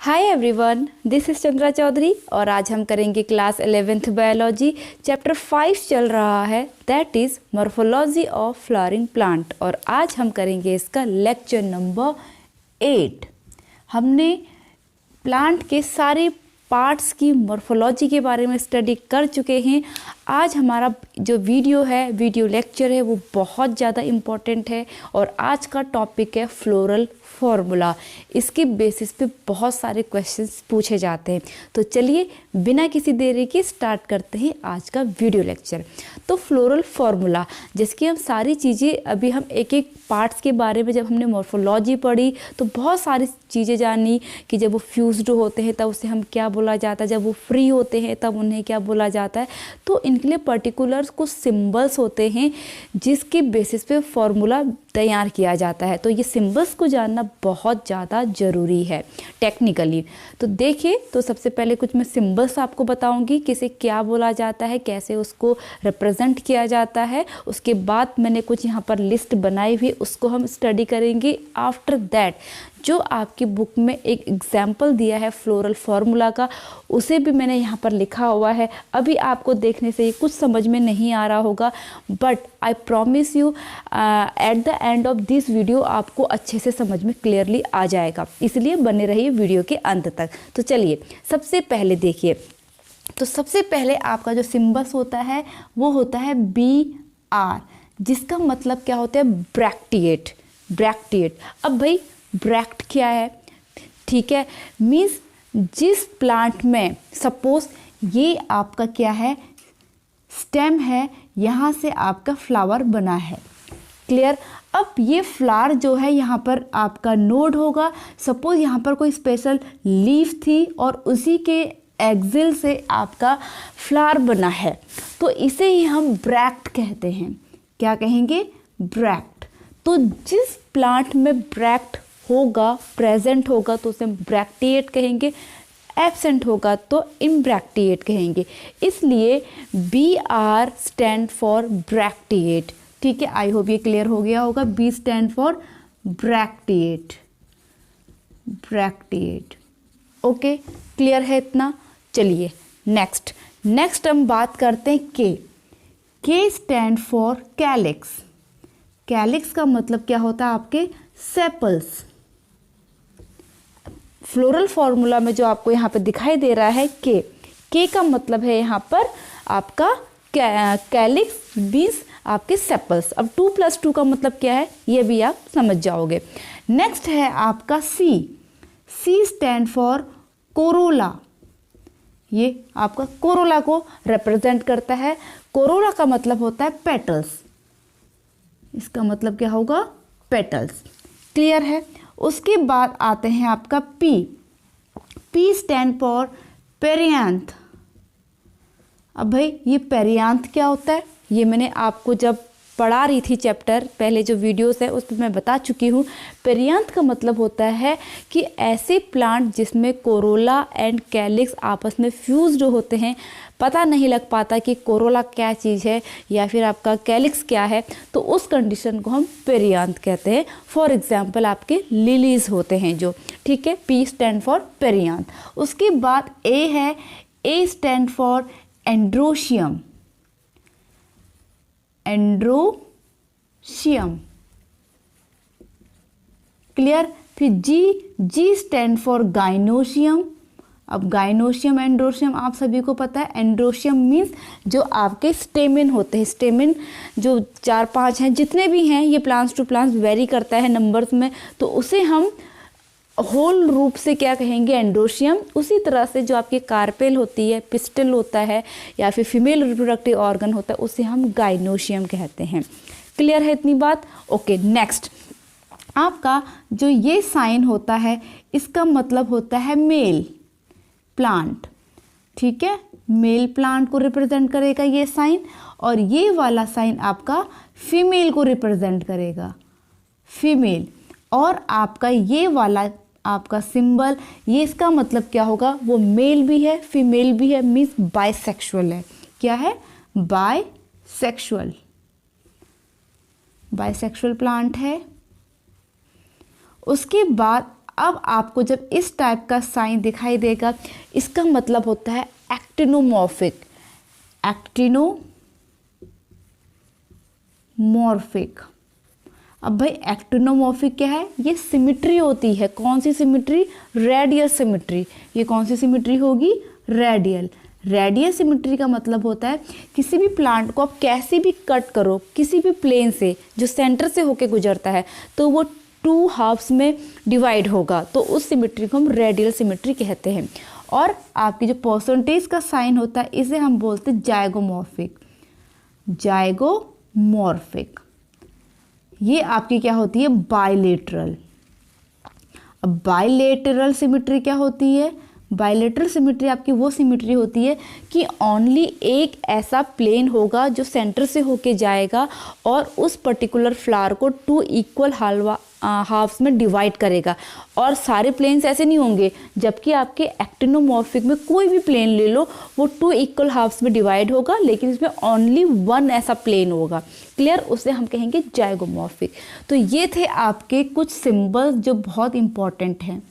Hi everyone, this is Chandra Chaudhary और आज हम करेंगे क्लास 11th बायोलॉजी। चैप्टर 5 चल रहा है, that is morphology of flowering plant और आज हम करेंगे इसका लेक्चर नंबर 8। हमने प्लांट के सारे पार्ट्स की मॉर्फोलॉजी के बारे में स्टडी कर चुके हैं। आज हमारा जो वीडियो लेक्चर है वो बहुत ज़्यादा इम्पॉर्टेंट है और आज का टॉपिक है फ्लोरल फार्मूला। इसके बेसिस पे बहुत सारे क्वेश्चंस पूछे जाते हैं। तो चलिए बिना किसी देरी के स्टार्ट करते हैं आज का वीडियो लेक्चर। तो फ्लोरल फार्मूला, जिसकी हम सारी चीज़ें अभी हम एक एक पार्ट्स के बारे में जब हमने मॉर्फोलॉजी पढ़ी तो बहुत सारी चीज़ें जानी कि जब वो फ्यूज्ड होते हैं तब उसे हम क्या बोला जाता है, जब वो फ्री होते हैं तब उन्हें क्या बोला जाता है। तो इनके लिए पर्टिकुलर कुछ सिंबल्स होते हैं जिसके बेसिस पे फॉर्मूला तैयार किया जाता है। तो ये सिंबल्स को जानना बहुत ज़्यादा ज़रूरी है टेक्निकली। तो देखिए, तो सबसे पहले कुछ मैं सिंबल्स आपको बताऊंगी कि इसे क्या बोला जाता है, कैसे उसको रिप्रेजेंट किया जाता है। उसके बाद मैंने कुछ यहाँ पर लिस्ट बनाई हुई, उसको हम स्टडी करेंगे। आफ्टर दैट जो आपकी बुक में एक एग्जाम्पल दिया है फ्लोरल फार्मूला का, उसे भी मैंने यहाँ पर लिखा हुआ है। अभी आपको देखने से ये कुछ समझ में नहीं आ रहा होगा, but I promise you at the end of this video आपको अच्छे से समझ में क्लियरली आ जाएगा, इसलिए बने रहिए वीडियो के अंत तक। तो चलिए सबसे पहले देखिए, तो सबसे पहले आपका जो सिंबल्स होता है वो होता है BR, जिसका मतलब क्या होता है ब्रैक्टिएट। ब्रैक्टिएट, अब भाई ब्रैक्ट क्या है, ठीक है, मीन्स जिस प्लांट में सपोज ये आपका क्या है, स्टेम है, यहाँ से आपका फ्लावर बना है, क्लियर। अब ये फ्लावर जो है यहाँ पर आपका नोड होगा। सपोज यहाँ पर कोई स्पेशल लीफ थी और उसी के एक्सिल से आपका फ्लावर बना है, तो इसे ही हम ब्रैक्ट कहते हैं। क्या कहेंगे? ब्रैक्ट। तो जिस प्लांट में ब्रैक्ट होगा, प्रेजेंट होगा, तो उसे ब्रैक्टिएट कहेंगे। एब्सेंट होगा तो इम्ब्रैक्टिएट कहेंगे। इसलिए BR स्टैंड फॉर ब्रैक्टिएट, ठीक है। आई होप ये क्लियर हो गया होगा। B stand for bracteate. Bracteate, okay, clear है इतना। चलिए नेक्स्ट हम बात करते हैं K stand for calyx. Calyx का मतलब क्या होता है आपके सेपल्स। फ्लोरल फार्मूला में जो आपको यहाँ पे दिखाई दे रहा है के का मतलब है यहाँ पर आपका कैलिक्स बीन्स आपके सेपल्स। अब 2 + 2 का मतलब क्या है ये भी आप समझ जाओगे। नेक्स्ट है आपका C स्टैंड फॉर कोरोला। ये आपका कोरोला को रिप्रेजेंट करता है। कोरोला का मतलब होता है पेटल्स, इसका मतलब क्या होगा? पेटल्स, क्लियर है। उसके बाद आते हैं आपका P स्टैंड फॉर पेरियांथ। अब भाई ये पेरियांथ क्या होता है, ये मैंने आपको जब पढ़ा रही थी चैप्टर, पहले जो वीडियोस है उसमें मैं बता चुकी हूँ। पेरियांथ का मतलब होता है कि ऐसे प्लांट जिसमें कोरोला एंड कैलिक्स आपस में फ्यूज्ड होते हैं, पता नहीं लग पाता कि कोरोला क्या चीज़ है या फिर आपका कैलिक्स क्या है, तो उस कंडीशन को हम पेरियांथ कहते हैं। फॉर एग्जांपल आपके लिलीज होते हैं जो, ठीक है। P stand for perianth. उसके बाद A है, A stand for androecium. Androecium, clear. फिर G स्टैंड फॉर गाइनोशियम। अब गाइनोशियम एंड्रोशियम आप सभी को पता है। एंड्रोशियम मीन्स जो आपके स्टेमिन होते हैं, स्टेमिन जो 4-5 हैं, जितने भी हैं, ये प्लांट्स टू प्लांट्स वेरी करता है नंबर्स में, तो उसे हम होल रूप से क्या कहेंगे? एंड्रोशियम। उसी तरह से जो आपकी कार्पेल होती है, पिस्टल होता है या फिर फीमेल रिप्रोडक्टिव ऑर्गन होता है, उसे हम गाइनोशियम कहते हैं। क्लियर है इतनी बात? ओके, नेक्स्ट आपका जो ये साइन होता है इसका मतलब होता है मेल प्लांट, ठीक है। मेल प्लांट को रिप्रेजेंट करेगा ये साइन, और ये वाला साइन आपका फीमेल को रिप्रेजेंट करेगा, फीमेल। और आपका ये वाला आपका सिंबल, ये इसका मतलब क्या होगा? वो मेल भी है फीमेल भी है, मीन्स बाइसेक्सुअल है। क्या है? बाइसेक्सुअल। बाइसेक्सुअल प्लांट है। उसके बाद अब आपको जब इस टाइप का साइन दिखाई देगा, इसका मतलब होता है एक्टिनोमॉर्फिक। एक्टिनोमॉर्फिक। अब भाई एक्टिनोमॉर्फिक क्या है? ये सिमिट्री होती है। कौन सी सिमिट्री? Radial symmetry. ये कौन सी सिमिट्री होगी? रेडियल। रेडियल सिमिट्री का मतलब होता है किसी भी प्लांट को आप कैसे भी कट करो, किसी भी प्लेन से जो सेंटर से होके गुजरता है, तो वो 2 हाफ्स में डिवाइड होगा, तो उस सिमिट्री को हम रेडियल सिमिट्री कहते हैं। और आपकी जो परसेंटेज का साइन होता है, इसे हम बोलते हैं जाइगोमॉर्फिक। जाइगोमॉर्फिक। ये आपकी क्या होती है? बाइलेटरल। अब बाइलेटरल सिमिट्री क्या होती है? बाइलेटरल सिमिट्री आपकी वो सिमिट्री होती है कि ओनली एक ऐसा प्लेन होगा जो सेंटर से होके जाएगा और उस पर्टिकुलर फ्लावर को 2 इक्वल हाफ्स में डिवाइड करेगा, और सारे प्लेन्स ऐसे नहीं होंगे। जबकि आपके एक्टिनोमॉर्फिक में कोई भी प्लेन ले लो, वो 2 इक्वल हाफ्स में डिवाइड होगा, लेकिन इसमें ओनली 1 ऐसा प्लेन होगा। क्लियर? उसे हम कहेंगे जाइगोमॉर्फिक। तो ये थे आपके कुछ सिंबल्स जो बहुत इंपॉर्टेंट हैं।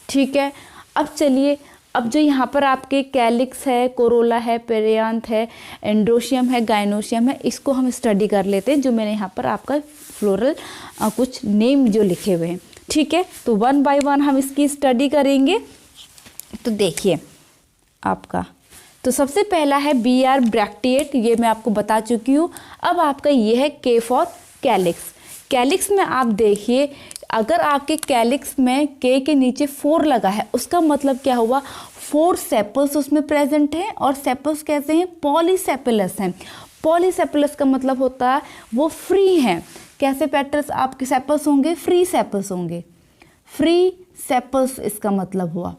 ठीक है, अब चलिए, अब जो यहाँ पर आपके कैलिक्स है, कोरोला है, पेरियांथ है, एंड्रोशियम है, गाइनोशियम है, इसको हम स्टडी कर लेते हैं, जो मैंने यहाँ पर आपका फ्लोरल कुछ नेम जो लिखे हुए हैं। ठीक है, तो 1 बाय 1 हम इसकी स्टडी करेंगे। तो देखिए आपका, तो सबसे पहला है BR ब्रैक्टिएट, ये मैं आपको बता चुकी हूँ। अब आपका ये है K फॉर कैलिक्स। कैलिक्स में आप देखिए, अगर आपके कैलिक्स में K के नीचे 4 लगा है, उसका मतलब क्या हुआ? 4 सेपल्स उसमें प्रेजेंट हैं। और सेपल्स कैसे हैं? पॉलीसेपलस हैं। पॉलीसेपलस का मतलब होता है वो फ्री हैं। कैसे पेटल्स आपके सेपल्स होंगे? फ्री सेपल्स होंगे। फ्री सेपल्स इसका मतलब हुआ।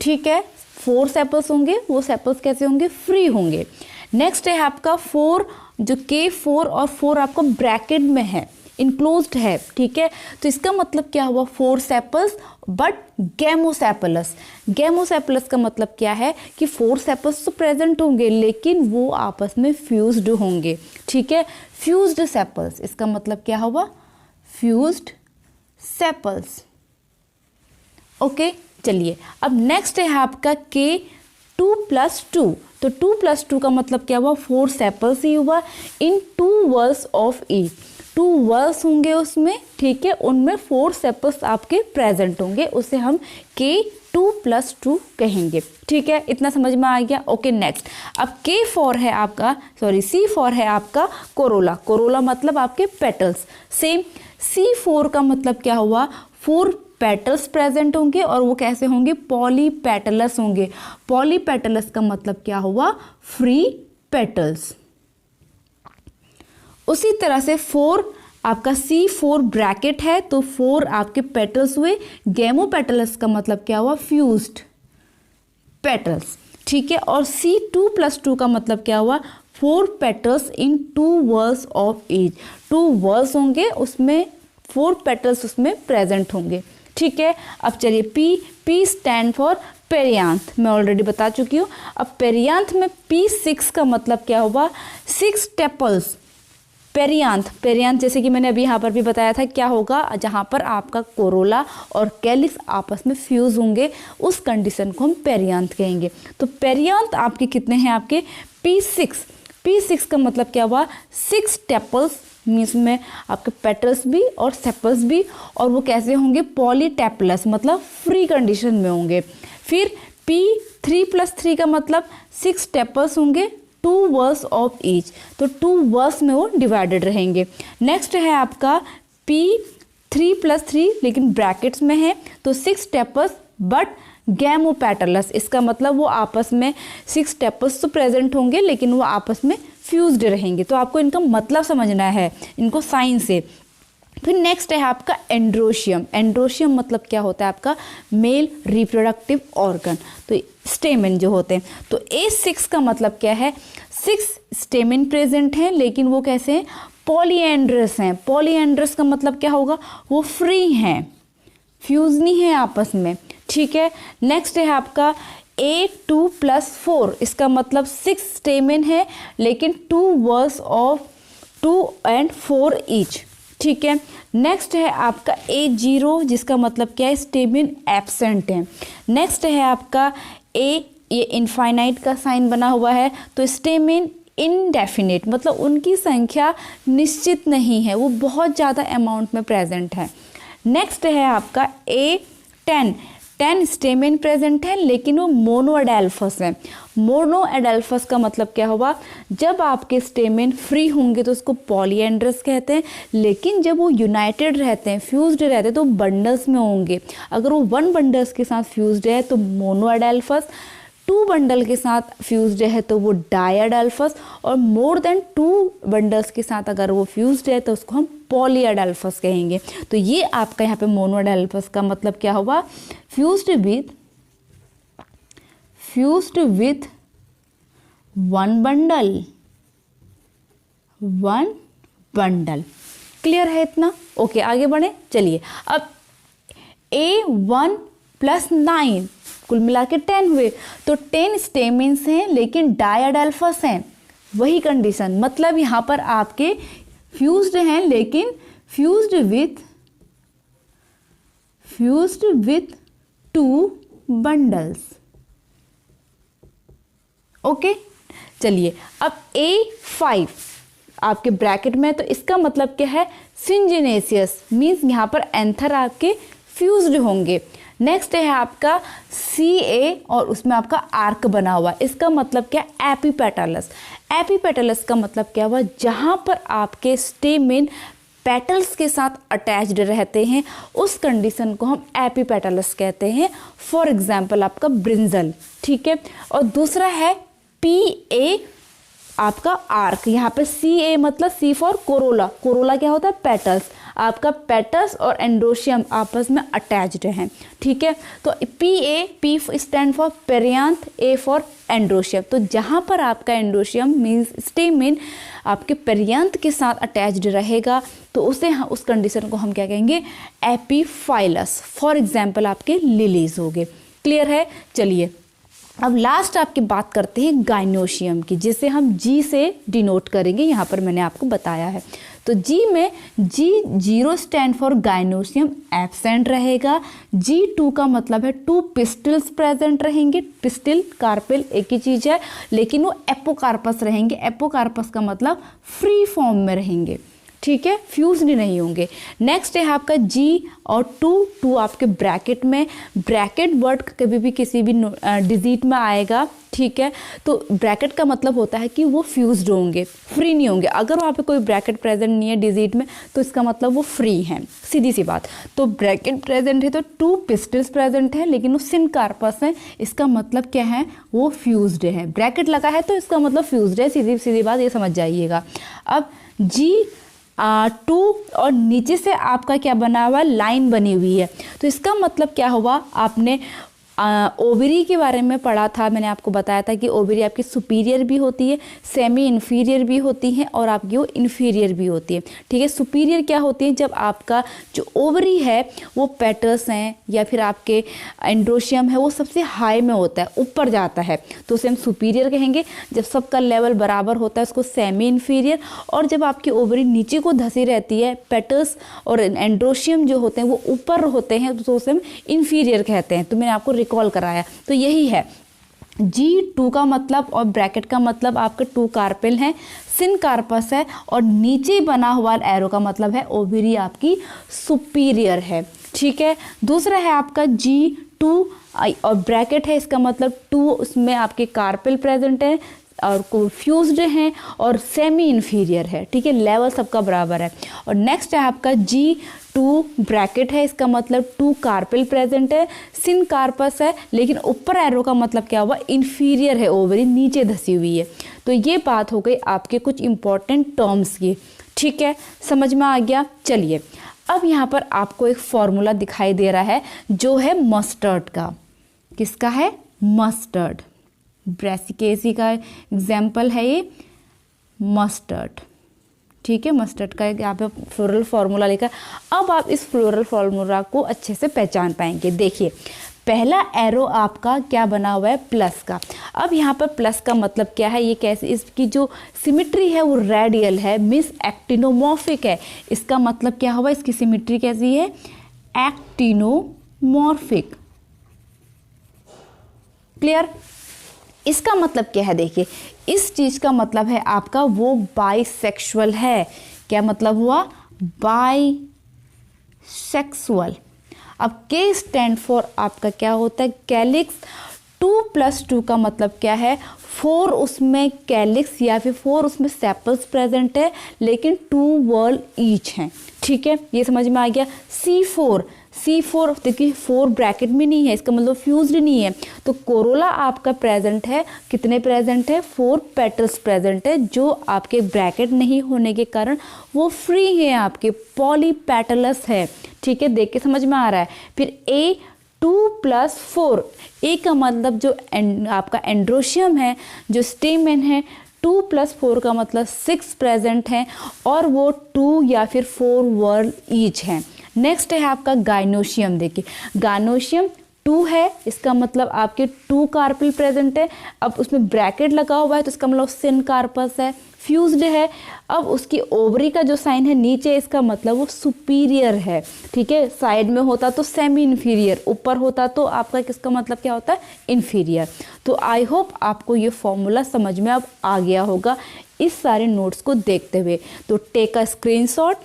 ठीक है, 4 सेपल्स होंगे, वो सेपल्स कैसे होंगे? फ्री होंगे। नेक्स्ट है आपका 4, जो K4 और 4 आपको ब्रैकेट में है, इनक्लोज्ड है। ठीक है, तो इसका मतलब क्या हुआ? 4 सेपल्स बट गैमोसेपलस। गैमोसेपलस का मतलब क्या है कि 4 सेपल्स तो प्रेजेंट होंगे, लेकिन वो आपस में फ्यूज्ड होंगे। ठीक है, फ्यूज्ड सेपल्स, इसका मतलब क्या हुआ? Fused sepals. ओके, चलिए, अब नेक्स्ट है आपका K2+2। तो 2+2 का मतलब क्या हुआ? 4 सेपल्स ही हुआ इन 2 वॉल्स ऑफ ईच। 2 वॉल्स होंगे उसमें, ठीक है, उनमें 4 सेपल्स आपके प्रेजेंट होंगे, उसे हम K2+2 कहेंगे। ठीक है, इतना समझ में आ गया? ओके, नेक्स्ट, अब C4 है आपका कोरोला। कोरोला मतलब आपके पेटल्स। सेम C4 का मतलब क्या हुआ? 4 पेटल्स प्रेजेंट होंगे, और वो कैसे होंगे? पॉलीपेटलस होंगे। पॉलीपेटलस का मतलब क्या हुआ? Free petals. उसी तरह से 4 आपका C4 ब्रैकेट है, तो 4 आपके पेटल्स हुए। गैमोपेटलस का मतलब क्या हुआ? Fused petals. ठीक है, और C2+2 का मतलब क्या हुआ? 4 petals in 2 walls of each. 2 walls होंगे, उसमें 4 पेटल्स उसमें प्रेजेंट होंगे। ठीक है, अब चलिए P स्टैंड फॉर पेरियांथ, मैं ऑलरेडी बता चुकी हूँ। अब पेरियांथ में P6 का मतलब क्या हुआ? 6 टेपल्स। पेरियांथ जैसे कि मैंने अभी यहाँ पर भी बताया था, क्या होगा? जहाँ पर आपका कोरोला और कैलिक्स आपस में फ्यूज होंगे, उस कंडीशन को हम पेरियांथ कहेंगे। तो पेरियांथ आपके कितने हैं? आपके P6 का मतलब क्या हुआ? 6 टेपल्स, मीन्स में आपके पेटल्स भी और सेपल्स भी, और वो कैसे होंगे? पॉलीटेपलस, मतलब फ्री कंडीशन में होंगे। फिर P3+3 का मतलब 6 टेपल्स होंगे, 2 वॉल्स ऑफ ईच, तो 2 वॉल्स में वो डिवाइडेड रहेंगे। नेक्स्ट है आपका P3+3, लेकिन ब्रैकेट्स में है, तो 6 टेपल्स बट गैमोपेटलस, इसका मतलब वो आपस में 6 टेपल्स तो प्रेजेंट होंगे, लेकिन वो आपस में फ्यूज्ड रहेंगे। तो आपको इनका मतलब समझना है, इनको साइन से। फिर नेक्स्ट है आपका एंड्रोशियम। एंड्रोशियम मतलब क्या होता है? आपका मेल रिप्रोडक्टिव ऑर्गन, तो स्टेमेन जो होते हैं। तो A6 का मतलब क्या है? 6 स्टेमेन प्रेजेंट हैं, लेकिन वो कैसे हैं? पॉलीएंड्रस हैं। पॉलीएंड्रस का मतलब क्या होगा? वो फ्री हैं, फ्यूज नहीं है आपस में। ठीक है, नेक्स्ट है आपका A2+4, इसका मतलब 6 स्टेमेन है, लेकिन 2 वॉल्स ऑफ 2 and 4 ईच। ठीक है। नेक्स्ट है आपका A0 जिसका मतलब क्या है, स्टेमिन एब्सेंट है। नेक्स्ट है आपका A, ये इनफाइनाइट का साइन बना हुआ है, तो स्टेमिन इनडेफिनिट मतलब उनकी संख्या निश्चित नहीं है, वो बहुत ज़्यादा अमाउंट में प्रेजेंट है। नेक्स्ट है आपका A10, 10 स्टेमिन प्रेजेंट है लेकिन वो मोनोएडाल्फस है। मोनोएडाल्फस का मतलब क्या हुआ, जब आपके स्टेमिन फ्री होंगे तो उसको पॉलीएंड्रस कहते हैं, लेकिन जब वो यूनाइटेड रहते हैं, फ्यूज्ड रहते हैं तो बंडल्स में होंगे। अगर वो 1 बंडल्स के साथ फ्यूज्ड है तो मोनोएडाल्फस, 2 बंडल के साथ फ्यूज्ड है तो वो डायएडाल्फस, और मोर देन 2 बंडल्स के साथ अगर वो फ्यूज्ड है तो उसको हम पॉलीएडाल्फस कहेंगे। तो ये आपका यहाँ पे मोनोएडाल्फस का मतलब क्या हुआ, फ्यूज्ड विथ 1 बंडल। क्लियर है इतना? ओके, आगे बढ़े। चलिए, अब A1 + 9 कुल मिला के 10 हुए, तो 10 स्टेमिन्स हैं लेकिन डायएडाल्फस हैं। वही कंडीशन, मतलब यहाँ पर आपके फ्यूज्ड हैं लेकिन फ्यूज्ड विथ 2 बंडल्स। ओके, चलिए अब A5 आपके ब्रैकेट में, तो इसका मतलब क्या है, सिंजिनेसियस मीन्स यहाँ पर एंथर आपके फ्यूज्ड होंगे। नेक्स्ट है आपका CA और उसमें आपका आर्क बना हुआ, इसका मतलब क्या, एपीपेटलस। एपीपेटलस का मतलब क्या हुआ, जहाँ पर आपके स्टेमिन पेटल्स के साथ अटैच्ड रहते हैं उस कंडीशन को हम एपीपेटलस कहते हैं। फॉर एग्जाम्पल आपका ब्रिंजल, ठीक है। और दूसरा है PA आपका आर्क, यहाँ पे CA मतलब C फॉर कोरोला। कोरोला क्या होता है, पेटल्स। आपका पेटल्स और एंड्रोशियम आपस में अटैच्ड हैं, ठीक है। तो P stand for perianth, A for androecium. तो जहाँ पर आपका एंड्रोशियम मीन्स स्टेमिन आपके पेरियांथ के साथ अटैच्ड रहेगा तो उस कंडीशन को हम क्या कहेंगे, एपीफाइलस। फॉर एग्जाम्पल आपके लिलीज हो गए। क्लियर है? चलिए, अब लास्ट आपकी बात करते हैं गाइनोशियम की, जिसे हम G से डिनोट करेंगे, यहाँ पर मैंने आपको बताया है। तो G में G0 stand for gynoecium absent रहेगा। G2 का मतलब है 2 पिस्टल्स प्रेजेंट रहेंगे। पिस्टल कार्पेल एक ही चीज़ है, लेकिन वो एपोकार्पस रहेंगे। एपोकार्पस का मतलब फ्री फॉर्म में रहेंगे, ठीक है, फ्यूज्ड नहीं होंगे। नेक्स्ट है आपका G और 2 आपके ब्रैकेट में। ब्रैकेट वर्ड कभी भी किसी भी डिजिट में आएगा, ठीक है। तो ब्रैकेट का मतलब होता है कि वो फ्यूज्ड होंगे, फ्री नहीं होंगे। अगर वहाँ पे कोई ब्रैकेट प्रेजेंट नहीं है डिजिट में तो इसका मतलब वो फ्री हैं, सीधी सी बात। तो ब्रैकेट प्रेजेंट है तो 2 पिस्टल्स प्रेजेंट है लेकिन वो सिनकार्पस है, इसका मतलब क्या है, वो फ्यूज्ड है। ब्रैकेट लगा है तो इसका मतलब फ्यूज्ड है, सीधी सीधी बात, ये समझ जाइएगा। अब G2 और नीचे से आपका क्या बना हुआ, लाइन बनी हुई है। तो इसका मतलब क्या हुआ, आपने ओवरी के बारे में पढ़ा था, मैंने आपको बताया था कि ओवरी आपकी सुपीरियर भी होती है, सेमी इन्फीरियर भी होती है और आपकी वो इन्फीरियर भी होती है, ठीक है। सुपीरियर क्या होती है, जब आपका जो ओवरी है वो पेटर्स हैं या फिर आपके एंड्रोशियम है वो सबसे हाई में होता है, ऊपर जाता है, तो उसे हम सुपीरियर कहेंगे। जब सबका लेवल बराबर होता है उसको सेमी इन्फीरियर, और जब आपकी ओवरी नीचे को धसी रहती है, पेटर्स और एंड्रोशियम जो होते हैं वो ऊपर होते हैं, तो उसे हम इन्फीरियर कहते हैं। तो मैंने आपको रिकॉल कराया, तो यही है G2 का मतलब और ब्रैकेट का मतलब आपके 2 कार्पेल हैं, सिनकार्पस है और नीचे बना हुआ एरो का मतलब है ओवरी आपकी सुपीरियर है, ठीक है। दूसरा है आपका G2 और ब्रैकेट है, इसका मतलब 2 उसमें आपके कार्पेल प्रेजेंट है और फ्यूज्ड हैं और सेमी इन्फीरियर है, ठीक है, लेवल सबका बराबर है। और नेक्स्ट है आपका G2 ब्रैकेट है, इसका मतलब 2 कार्पेल प्रेजेंट है, सिनकार्पस है, लेकिन ऊपर एरो का मतलब क्या हुआ, इन्फीरियर है, ओवरी नीचे धसी हुई है। तो ये बात हो गई आपके कुछ इंपॉर्टेंट टर्म्स की, ठीक है, समझ में आ गया। चलिए, अब यहाँ पर आपको एक फॉर्मूला दिखाई दे रहा है जो है मस्टर्ड का। किसका है, मस्टर्ड। ब्रेसिकेसी का एग्जाम्पल है ये मस्टर्ड, ठीक है। मस्टर्ड का यहाँ पे फ्लोरल फार्मूला लिखा है। अब आप इस फ्लोरल फार्मूला को अच्छे से पहचान पाएंगे। देखिए, पहला एरो आपका क्या बना हुआ है, प्लस का। अब यहाँ पर प्लस का मतलब क्या है, ये कैसे, इसकी जो सिमिट्री है वो रेडियल है, मीन्स एक्टिनोमॉर्फिक है। इसका मतलब क्या हुआ, इसकी सिमिट्री कैसी है, एक्टिनोमॉर्फिक। क्लियर। इसका मतलब क्या है, देखिए इस चीज का मतलब है आपका वो बाइसेक्सुअल है। क्या मतलब हुआ, बाइसेक्सुअल। अब के स्टैंड फॉर आपका क्या होता है, कैलिक्स। 2+2 का मतलब क्या है, 4 उसमें कैलिक्स या फिर 4 उसमें सेपल्स प्रेजेंट है, लेकिन 2 वर्ल ईच हैं। ठीक है, ये समझ में आ गया। C4 देखिए 4 ब्रैकेट में नहीं है, इसका मतलब फ्यूज्ड नहीं है। तो कोरोला आपका प्रेजेंट है, कितने प्रेजेंट है, 4 पेटल्स प्रेजेंट है, जो आपके ब्रैकेट नहीं होने के कारण वो फ्री है, आपके पॉलीपेटलस है। ठीक है, देख के समझ में आ रहा है। फिर A 2+4, ए का मतलब जो आपका एंड्रोशियम है, जो स्टेमन है, 2+4 का मतलब 6 प्रेजेंट हैं और वो 2 या फिर 4 वर्ल ईच हैं। नेक्स्ट है आपका गाइनोशियम। देखिए गाइनोशियम 2 है, इसका मतलब आपके 2 कार्पेल प्रेजेंट है। अब उसमें ब्रैकेट लगा हुआ है तो इसका मतलब सिनकार्पस है, फ्यूज्ड है। अब उसकी ओवरी का जो साइन है नीचे, इसका मतलब वो सुपीरियर है। ठीक है, साइड में होता तो सेमी इन्फीरियर, ऊपर होता तो आपका किसका मतलब क्या होता है, इन्फीरियर। तो आई होप आपको ये फॉर्मूला समझ में अब आ गया होगा इस सारे नोट्स को देखते हुए। तो टेक अ स्क्रीनशॉट,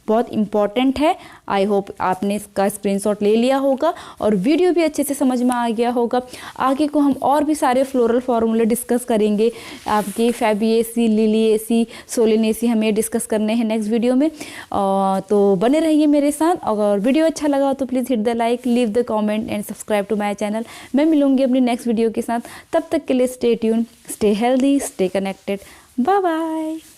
बहुत इंपॉर्टेंट है। आई होप आपने इसका स्क्रीनशॉट ले लिया होगा और वीडियो भी अच्छे से समझ में आ गया होगा। आगे को हम और भी सारे फ्लोरल फार्मूले डिस्कस करेंगे, आपकी फैबिएसी, लिलिएसी, सोलिनेसी, हमें डिस्कस करने हैं नेक्स्ट वीडियो में। तो बने रहिए मेरे साथ। अगर वीडियो अच्छा लगा तो please hit the like, leave the comment and subscribe to my channel. मैं मिलूंगी अपनी नेक्स्ट वीडियो के साथ, तब तक के लिए stay tuned, stay healthy, stay connected. Bye bye.